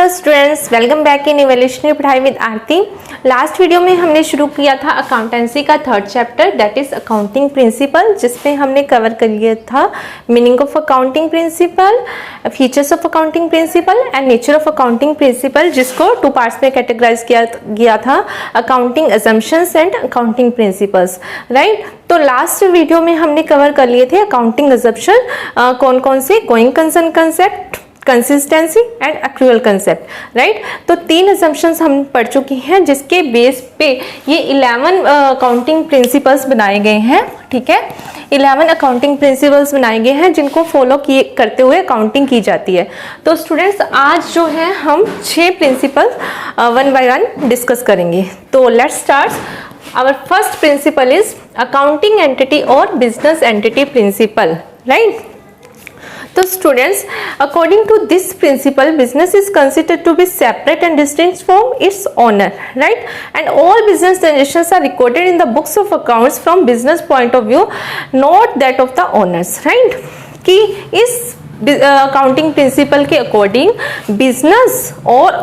Hello students, welcome back in evolutionary पढ़ाई with Aarti. Last video में हमने शुरू किया था अकाउंटेंसी का third chapter that is accounting principle, जिसमें हमने कवर कर लिया था meaning of accounting principle, features of accounting principle and nature of accounting principle, जिसको टू पार्ट्स में कैटेगराइज किया गया था, accounting assumptions and accounting principles, right. तो लास्ट वीडियो में हमने कवर कर लिए थे अकाउंटिंग असम्पशन कौन कौन से, going concern concept, consistency and accrual concept, right. तो 3 असम्पशंस हम पढ़ चुकी हैं जिसके बेस पे ये 11 अकाउंटिंग प्रिंसिपल्स बनाए गए हैं, ठीक है। 11 अकाउंटिंग प्रिंसिपल्स बनाए गए हैं जिनको फॉलो करते हुए अकाउंटिंग की जाती है। तो स्टूडेंट्स आज जो है हम 6 प्रिंसिपल 1 बाय 1 डिस्कस करेंगे। तो let's start. Our first principle is accounting entity और बिजनेस एंटिटी प्रिंसिपल, राइट। तो students, according to this principle, business is considered to be separate and distinct from its owner, right? And all business transactions are recorded in the books of accounts from business point of view, not that of the owners, right? कि इस accounting principle के according business और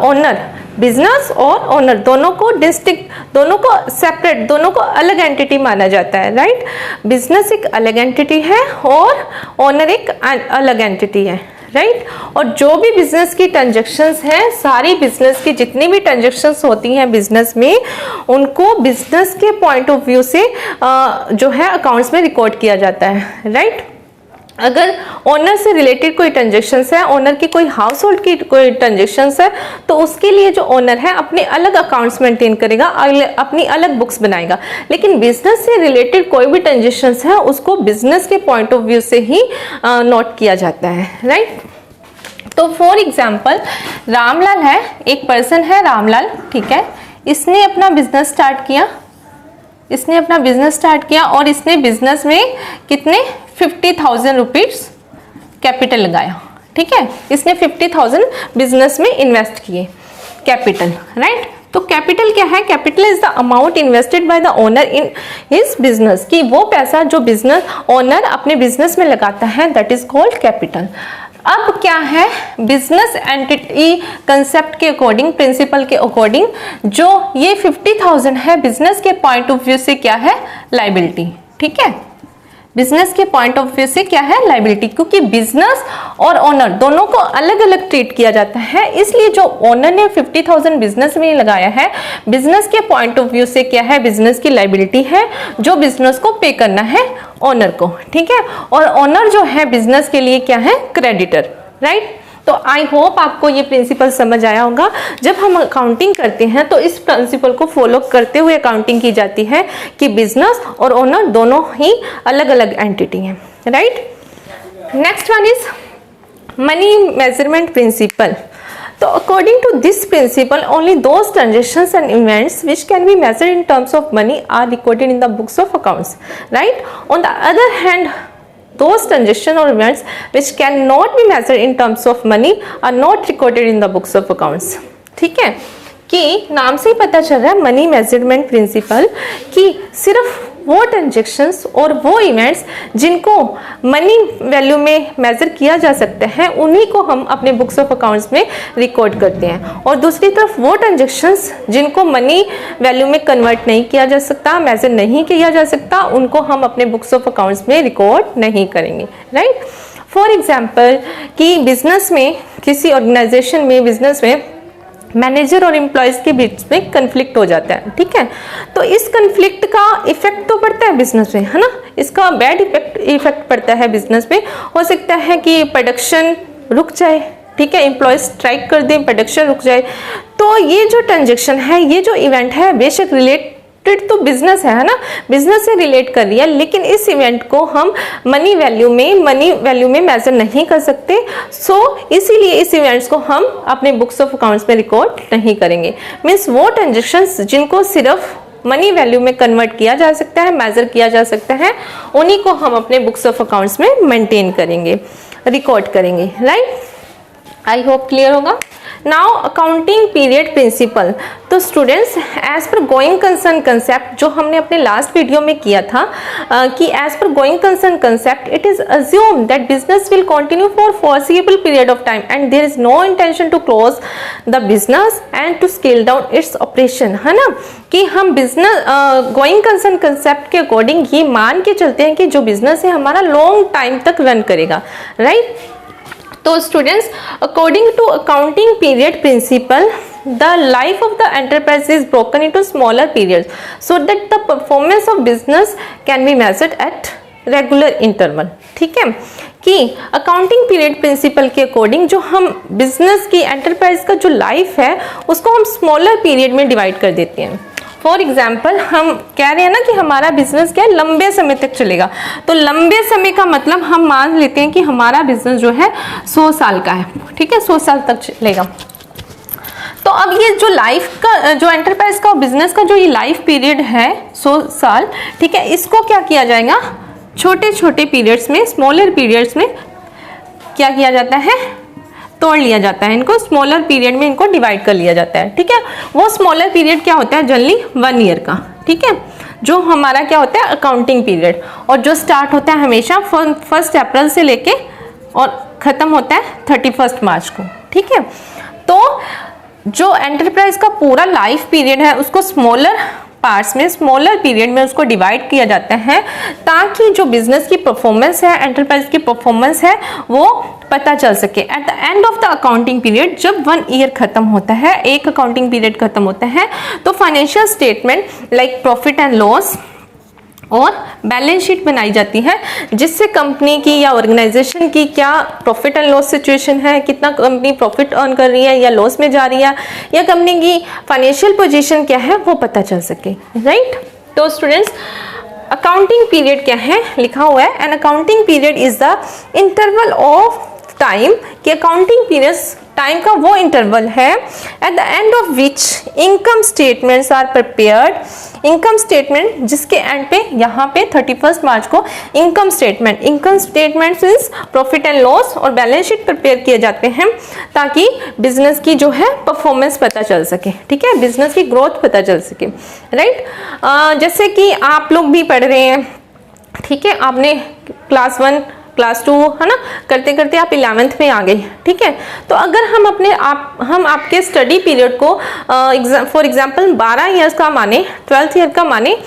owner दोनों को distinct, दोनों को separate, दोनों को अलग एंटिटी माना जाता है, राइट। बिजनेस एक अलग एंटिटी है और ओनर एक अलग एंटिटी है, राइट। और जो भी बिजनेस की ट्रांजैक्शंस हैं, सारी बिजनेस की जितनी भी ट्रांजैक्शंस होती हैं बिजनेस में, उनको बिजनेस के पॉइंट ऑफ व्यू से जो है अकाउंट्स में रिकॉर्ड किया जाता है, राइट। अगर ओनर से रिलेटेड कोई ट्रांजेक्शन्स है, ओनर की कोई हाउस होल्ड की कोई ट्रांजेक्शन्स है, तो उसके लिए जो ओनर है अपने अलग अकाउंट्स मेंटेन करेगा, अपनी अलग बुक्स बनाएगा। लेकिन बिजनेस से रिलेटेड कोई भी ट्रांजेक्शन्स है उसको बिजनेस के पॉइंट ऑफ व्यू से ही नोट किया जाता है, राइट। तो फॉर एग्जाम्पल रामलाल है, एक पर्सन है रामलाल, ठीक है। इसने अपना बिजनेस स्टार्ट किया और इसने बिजनेस में कितने 50,000 रुपीज कैपिटल लगाया, ठीक है। इसने 50,000 बिजनेस में इन्वेस्ट किए कैपिटल, राइट। तो कैपिटल क्या है? Capital is the amount invested by the owner in his business, कि वो पैसा जो बिजनेस ओनर अपने बिजनेस में लगाता है, दैट इज कॉल्ड कैपिटल। अब क्या है, बिजनेस एंटिटी कंसेप्ट के अकॉर्डिंग, प्रिंसिपल के अकॉर्डिंग, जो ये 50,000 है बिजनेस के पॉइंट ऑफ व्यू से क्या है? लायबिलिटी, ठीक है। बिजनेस के पॉइंट ऑफ व्यू से क्या है? लायबिलिटी, क्योंकि बिजनेस और ओनर दोनों को अलग अलग ट्रीट किया जाता है, इसलिए जो ओनर ने 50,000 बिजनेस में लगाया है, बिजनेस के पॉइंट ऑफ व्यू से क्या है? बिजनेस की लायबिलिटी है जो बिजनेस को पे करना है ओनर को, ठीक है। और ओनर जो है बिजनेस के लिए क्या है? Creditor, right. तो आई होप आपको ये प्रिंसिपल समझ आया होगा। जब हम अकाउंटिंग करते हैं तो इस प्रिंसिपल को फॉलो करते हुए अकाउंटिंग की जाती है कि बिजनेस और ओनर दोनों ही अलग अलग एंटिटी हैं, right. Next one is money measurement principle. तो according to this principle only those transactions and events which can be measured in terms of money are recorded in the books of accounts, right. On the other hand those transactions or events which cannot be measured in terms of money are not recorded in the books of accounts, ठीक है। कि नाम से ही पता चल रहा है मनी मेजरमेंट प्रिंसिपल, कि सिर्फ वो ट्रांजेक्शंस और वो इवेंट्स जिनको मनी वैल्यू में मेजर किया जा सकता है, उन्हीं को हम अपने बुक्स ऑफ अकाउंट्स में रिकॉर्ड करते हैं। और दूसरी तरफ वो ट्रांजेक्शंस जिनको मनी वैल्यू में कन्वर्ट नहीं किया जा सकता, मेजर नहीं किया जा सकता, उनको हम अपने बुक्स ऑफ अकाउंट्स में रिकॉर्ड नहीं करेंगे, राइट। फॉर एग्जाम्पल कि बिजनेस में, किसी ऑर्गेनाइजेशन में, बिजनेस में मैनेजर और एम्प्लॉयज के बीच में कन्फ्लिक्ट हो जाता है, ठीक है। तो इस कन्फ्लिक्ट का इफेक्ट तो पड़ता है बिजनेस में, है ना। इसका बैड इफेक्ट पड़ता है बिजनेस में। हो सकता है कि प्रोडक्शन रुक जाए, ठीक है, एम्प्लॉयज स्ट्राइक कर दें, प्रोडक्शन रुक जाए। तो ये जो ट्रांजेक्शन है, ये जो इवेंट है, बेशक रिलेटेड तो बिजनेस है ना, बिजनेस से रिलेट कर रही है, लेकिन इस इवेंट को हम मनी वैल्यू में मेजर नहीं कर सकते। सो इसीलिए इस इवेंट्स को हम अपने बुक्स ऑफ अकाउंट्स में रिकॉर्ड नहीं करेंगे। मीन्स वो ट्रांजेक्शंस जिनको सिर्फ मनी वैल्यू में कन्वर्ट किया जा सकता है, मेजर किया जा सकता है, उन्हीं को हम अपने बुक्स ऑफ अकाउंट्स में मेंटेन करेंगे, रिकॉर्ड करेंगे, राइट। आई होप क्लियर होगा। Now accounting period principle. तो students as per going concern concept जो हमने अपने लास्ट वीडियो में किया था कि as per going concern concept it is assume that business will continue for foreseeable period of time and there is no intention to close the business and to scale down its operation, है ना, कि हम business going concern concept के according ये मान के चलते हैं कि जो बिजनेस है हमारा लॉन्ग टाइम तक रन करेगा, राइट। तो students according to accounting period principle the life of the enterprise is broken into smaller periods so that the performance of business can be measured at regular interval। ठीक है, कि accounting period principal के according जो हम business की enterprise का जो life है उसको हम स्मॉलर पीरियड में डिवाइड कर देते हैं। फॉर एग्जाम्पल हम कह रहे हैं ना कि हमारा बिजनेस क्या है, लंबे समय तक चलेगा। तो लंबे समय का मतलब हम मान लेते हैं कि हमारा बिजनेस जो है 100 साल का है, ठीक है, 100 साल तक चलेगा। तो अब ये जो लाइफ का जो एंटरप्राइज का बिजनेस का जो ये लाइफ पीरियड है 100 साल, ठीक है, इसको क्या किया जाएगा, छोटे छोटे पीरियड्स में, स्मॉलर पीरियड्स में क्या किया जाता है, तोड़ लिया जाता है, इनको स्मॉलर पीरियड में इनको डिवाइड कर लिया जाता है। ठीक है, वो स्मॉलर पीरियड क्या होता है, जनरली 1 ईयर का। ठीक है, जो हमारा क्या होता है अकाउंटिंग पीरियड, और जो स्टार्ट होता है हमेशा 1 अप्रैल से लेके और ख़त्म होता है 31 मार्च को। ठीक है, तो जो एंटरप्राइज का पूरा लाइफ पीरियड है उसको स्मॉलर पार्ट्स में, स्मॉलर पीरियड में उसको डिवाइड किया जाता है ताकि जो बिजनेस की परफॉर्मेंस है, एंटरप्राइज की परफॉर्मेंस है, वो पता चल सके। Eight the end of the accounting period जब 1 ईयर खत्म होता है, एक अकाउंटिंग पीरियड खत्म होता है, तो financial statement like profit and loss और बैलेंस शीट बनाई जाती है, जिससे कंपनी की या ऑर्गेनाइजेशन की क्या प्रॉफिट एंड लॉस सिचुएशन है, कितना कंपनी प्रॉफिट अर्न कर रही है या लॉस में जा रही है, या कंपनी की फाइनेंशियल पोजीशन क्या है वो पता चल सके, राइट। तो स्टूडेंट्स अकाउंटिंग पीरियड क्या है, लिखा हुआ है an accounting period is the interval of time, कि अकाउंटिंग पीरियड टाइम का वो इंटरवल है at the end of which income statements are prepared, income statement जिसके एंड पे यहाँ पे 31 मार्च को income statement means profit and loss और बैलेंस शीट प्रिपेयर किए जाते हैं ताकि बिजनेस की जो है परफॉर्मेंस पता चल सके। ठीक है, बिजनेस की ग्रोथ पता चल सके, राइट। जैसे कि आप लोग भी पढ़ रहे हैं, ठीक है, आपने क्लास 1 क्लास 2 है ना, करते करते आप 11th में आ गए। ठीक है, तो अगर हम आपके स्टडी पीरियड को फॉर एग्जांपल 12 ईयर्स का माने, 12th ईयर का माने,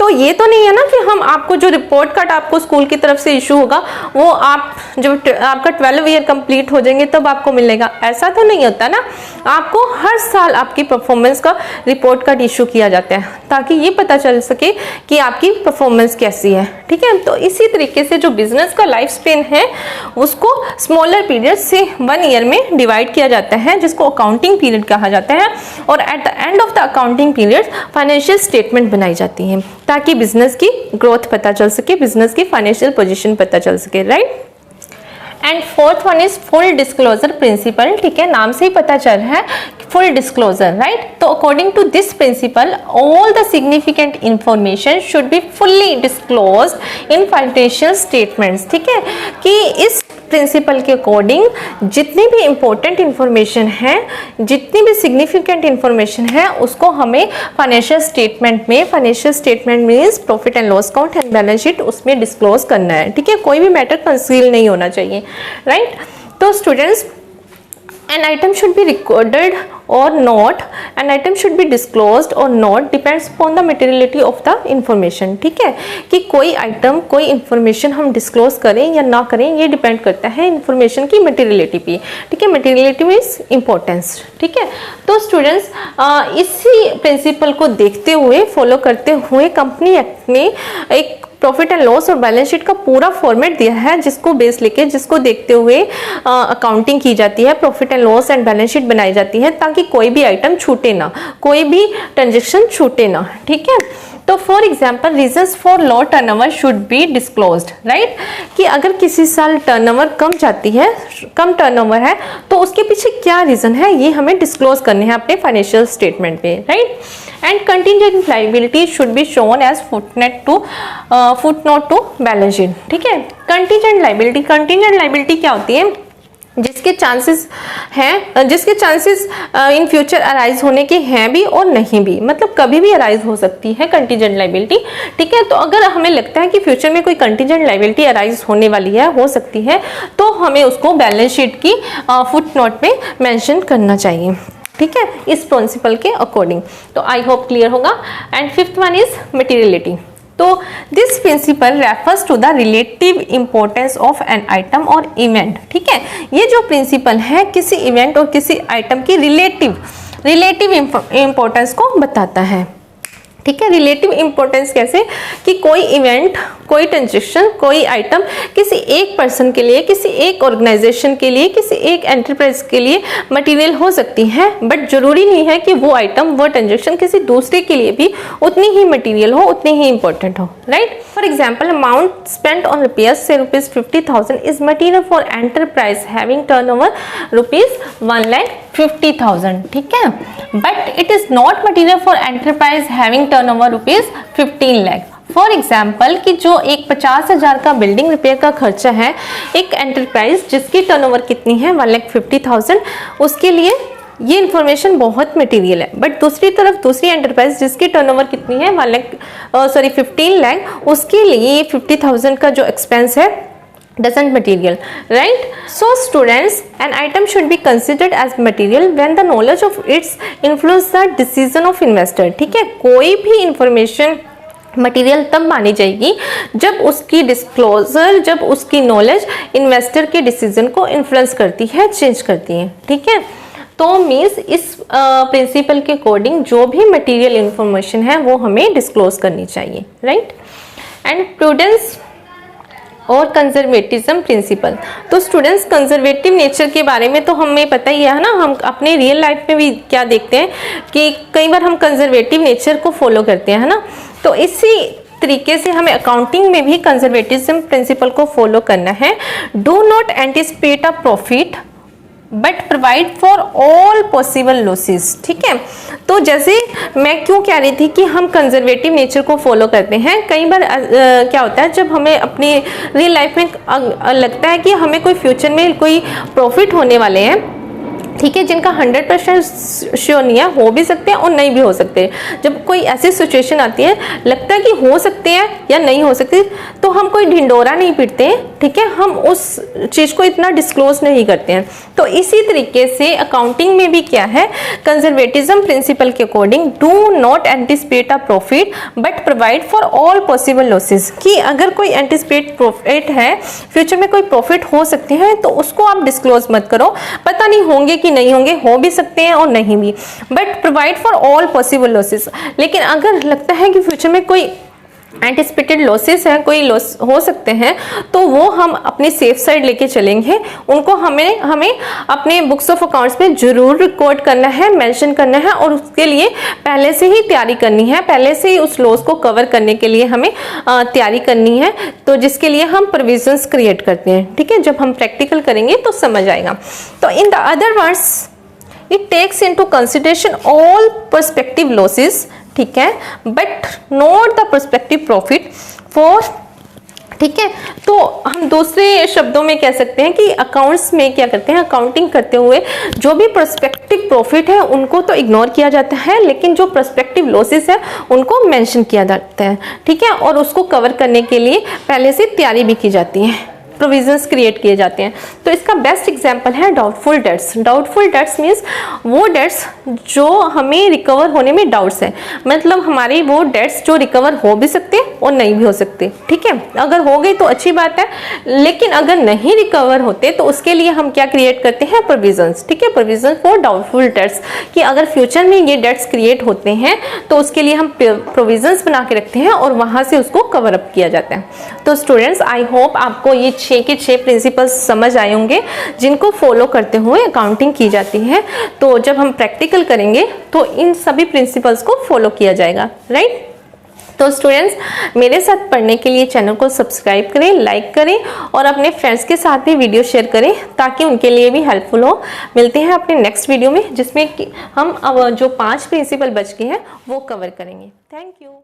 तो ये तो नहीं है ना कि हम आपको जो रिपोर्ट कार्ड आपको स्कूल की तरफ से इशू होगा वो आप जब आपका 12 ईयर कंप्लीट हो जाएंगे तब आपको मिलेगा, ऐसा तो नहीं होता ना। आपको हर साल आपकी परफॉर्मेंस का रिपोर्ट कार्ड इशू किया जाता है ताकि ये पता चल सके कि आपकी परफॉर्मेंस कैसी है। ठीक है, तो इसी तरीके से जो बिजनेस का लाइफ स्पेन है उसको स्मॉलर पीरियड से 1 ईयर में डिवाइड किया जाता है, जिसको अकाउंटिंग पीरियड कहा जाता है, और eight the end of the accounting period financial statement बनाई जाती है ताकि बिजनेस की ग्रोथ पता चल सके, बिजनेस की फाइनेंशियल पोजीशन पता चल सके, right. And fourth one is full disclosure principle. ठीक है, नाम से ही पता चल रहा है फुल डिस्क्लोजर, राइट। तो according to this principle all the significant information should be fully disclosed in financial statements. ठीक है, कि इस प्रिंसिपल के अकॉर्डिंग जितनी भी इंपॉर्टेंट इंफॉर्मेशन है, जितनी भी सिग्निफिकेंट इंफॉर्मेशन है, उसको हमें फाइनेंशियल स्टेटमेंट में, financial statement means profit and loss account and balance sheet, उसमें डिस्क्लोज करना है। ठीक है, कोई भी मैटर कंसील नहीं होना चाहिए, राइट। तो students an item should be recorded or not, an item should be disclosed or not depends upon the materiality of the information। ठीक है, कि कोई आइटम, कोई इंफॉर्मेशन हम डिस्क्लोज करें या ना करें ये डिपेंड करता है इंफॉर्मेशन की मटेरियलिटी पे। ठीक है, मटेरियलिटी मीन्स इंपॉर्टेंस। ठीक है, तो स्टूडेंट्स इसी प्रिंसिपल को देखते हुए, फॉलो करते हुए कंपनी एक्ट में एक प्रॉफिट एंड लॉस और बैलेंस शीट का पूरा फॉर्मेट दिया है, जिसको बेस लेके, जिसको देखते हुए अकाउंटिंग की जाती है, profit and loss and balance sheet बनाई जाती है ताकि कोई भी आइटम छूटे ना, कोई भी ट्रांजेक्शन छूटे ना। ठीक है, तो for example reasons for low turnover should be disclosed, right. कि अगर किसी साल टर्नओवर कम जाती है, कम टर्नओवर है, तो उसके पीछे क्या रीजन है ये हमें डिस्क्लोज करने हैं अपने फाइनेंशियल स्टेटमेंट पे, right. And contingent liability should be shown as footnote to balance sheet. ठीक है, कंटीजेंट लायबिलिटी क्या होती है, जिसके चांसेस इन फ्यूचर अराइज होने के हैं भी और नहीं भी, मतलब कभी भी अराइज हो सकती है कंटीजेंट लायबिलिटी। ठीक है, तो अगर हमें लगता है कि फ्यूचर में कोई कंटीजेंट लायबिलिटी अराइज होने वाली है, हो सकती है, तो हमें उसको बैलेंस शीट की फुटनोट में मेंशन करना चाहिए। ठीक है, इस प्रिंसिपल के अकॉर्डिंग। तो आई होप क्लियर होगा। And fifth one is materiality. तो this principle refers to the relative importance of an item और इवेंट। ठीक है, ये जो प्रिंसिपल है किसी इवेंट और किसी आइटम की रिलेटिव इंपॉर्टेंस को बताता है। ठीक है, रिलेटिव इंपॉर्टेंस कैसे कि कोई इवेंट, कोई ट्रांजेक्शन, कोई आइटम किसी एक पर्सन के लिए, किसी एक ऑर्गेनाइजेशन के लिए, किसी एक एंटरप्राइज के लिए मटेरियल हो सकती है, बट जरूरी नहीं है कि वो आइटम, वो ट्रांजेक्शन किसी दूसरे के लिए भी उतनी ही मटेरियल हो, उतनी ही इंपॉर्टेंट हो। Right, for example amount spent on repairs से ₹50,000 is material for enterprise having turnover ₹1,50,000। ठीक है, but it is not material for enterprise having turnover ₹15 lakh. For example कि जो एक 50,000 का बिल्डिंग रिपेयर का खर्चा है, एक एंटरप्राइज जिसकी टर्नओवर कितनी है 1,50,000, उसके लिए ये इन्फॉर्मेशन बहुत मटेरियल है। बट दूसरी तरफ दूसरी एंटरप्राइज जिसकी टर्नओवर कितनी है 15 लाख, उसके लिए 50,000 का जो एक्सपेंस है doesn't material, right? So students, an item should be considered as material when the knowledge of its influence the decision of investor। ठीक है, कोई भी इंफॉर्मेशन मटेरियल तब मानी जाएगी जब उसकी डिस्क्लोजर, जब उसकी नॉलेज इन्वेस्टर के डिसीजन को इन्फ्लुएंस करती है, चेंज करती है। ठीक है, तो मीन्स इस प्रिंसिपल के अकॉर्डिंग जो भी मटेरियल इंफॉर्मेशन है वो हमें डिस्क्लोज करनी चाहिए। राइट, एंड प्रूडेंस और कंजर्वेटिज्म प्रिंसिपल। तो स्टूडेंट्स, कंजर्वेटिव नेचर के बारे में तो हमें पता ही है ना, हम अपने रियल लाइफ में भी क्या देखते हैं कि कई बार हम कंजर्वेटिव नेचर को फॉलो करते हैं, है ना। तो इसी तरीके से हमें अकाउंटिंग में भी कंजर्वेटिज्म प्रिंसिपल को फॉलो करना है। Do not anticipate a profit but provide for all possible losses. ठीक है, तो जैसे मैं क्यों कह रही थी कि हम कंजर्वेटिव नेचर को फॉलो करते हैं, कई बार क्या होता है जब हमें अपनी रियल लाइफ में लगता है कि हमें कोई फ्यूचर में कोई प्रॉफिट होने वाले हैं, ठीक है, जिनका 100% श्योर नहीं है, हो भी सकते हैं और नहीं भी हो सकते। जब कोई ऐसी सिचुएशन आती है, लगता है कि हो सकते हैं या नहीं हो सकते, तो हम कोई ढिंडोरा नहीं पीटते हैं। ठीक है, हम उस चीज़ को इतना डिस्क्लोज नहीं करते हैं। तो इसी तरीके से अकाउंटिंग में भी क्या है, कंजर्वेटिज्म प्रिंसिपल के according do not anticipate a profit but provide for all possible losses, कि अगर कोई एंटिसिपेट प्रॉफिट है, फ्यूचर में कोई प्रॉफिट हो सकते हैं, तो उसको आप डिस्क्लोज मत करो। पता नहीं होंगे कि नहीं होंगे, हो भी सकते हैं और नहीं भी, but provide for all possible losses. लेकिन अगर लगता है कि फ्यूचर में कोई एंटिसिपेटेड लॉसेस हैं, कोई लॉस हो सकते हैं, तो वो हम अपनी सेफ साइड लेके चलेंगे। उनको हमें अपने बुक्स ऑफ अकाउंट्स में जरूर रिकॉर्ड करना है, मेंशन करना है, और उसके लिए पहले से ही तैयारी करनी है, पहले से ही उस लॉस को कवर करने के लिए हमें तैयारी करनी है। तो जिसके लिए हम प्रोविजंस क्रिएट करते हैं। ठीक है, जब हम प्रैक्टिकल करेंगे तो समझ आएगा। तो in the other words, it takes into consideration all perspective losses, ठीक है, but not the perspective profit for. ठीक है, तो हम दूसरे शब्दों में कह सकते हैं कि अकाउंट्स में क्या करते हैं, अकाउंटिंग करते हुए जो भी पर्सपेक्टिव प्रॉफिट है उनको तो इग्नोर किया जाता है, लेकिन जो पर्सपेक्टिव लॉसेस है उनको मेंशन किया जाता है। ठीक है, और उसको कवर करने के लिए पहले से तैयारी भी की जाती है, प्रोविजंस क्रिएट किए जाते हैं। तो इसका बेस्ट एग्जांपल है doubtful debts. Doubtful debts means वो डेट्स जो हमें रिकवर होने में डाउट्स है, मतलब हमारी वो डेट्स जो रिकवर हो भी सकते हैं और नहीं भी हो सकते। ठीक है, अगर हो गई तो अच्छी बात है, लेकिन अगर नहीं रिकवर होते तो उसके लिए हम क्या क्रिएट करते हैं, प्रोविजंस। ठीक है, प्रोविजन फॉर डाउटफुल डेट्स, कि अगर फ्यूचर में ये डेट्स क्रिएट होते हैं तो उसके लिए हम प्रोविजंस बना के रखते हैं और वहां से उसको कवर अप किया जाता है। तो स्टूडेंट्स, आई होप आपको ये 6 के 6 प्रिंसिपल्स समझ आए होंगे, जिनको फॉलो करते हुए अकाउंटिंग की जाती है। तो जब हम प्रैक्टिकल करेंगे तो इन सभी प्रिंसिपल्स को फॉलो किया जाएगा। राइट, तो स्टूडेंट्स, मेरे साथ पढ़ने के लिए चैनल को सब्सक्राइब करें, लाइक करें और अपने फ्रेंड्स के साथ भी वीडियो शेयर करें, ताकि उनके लिए भी हेल्पफुल हो। मिलते हैं अपने नेक्स्ट वीडियो में, जिसमें कि हम अब जो 5 प्रिंसिपल बच गए हैं वो कवर करेंगे। Thank you.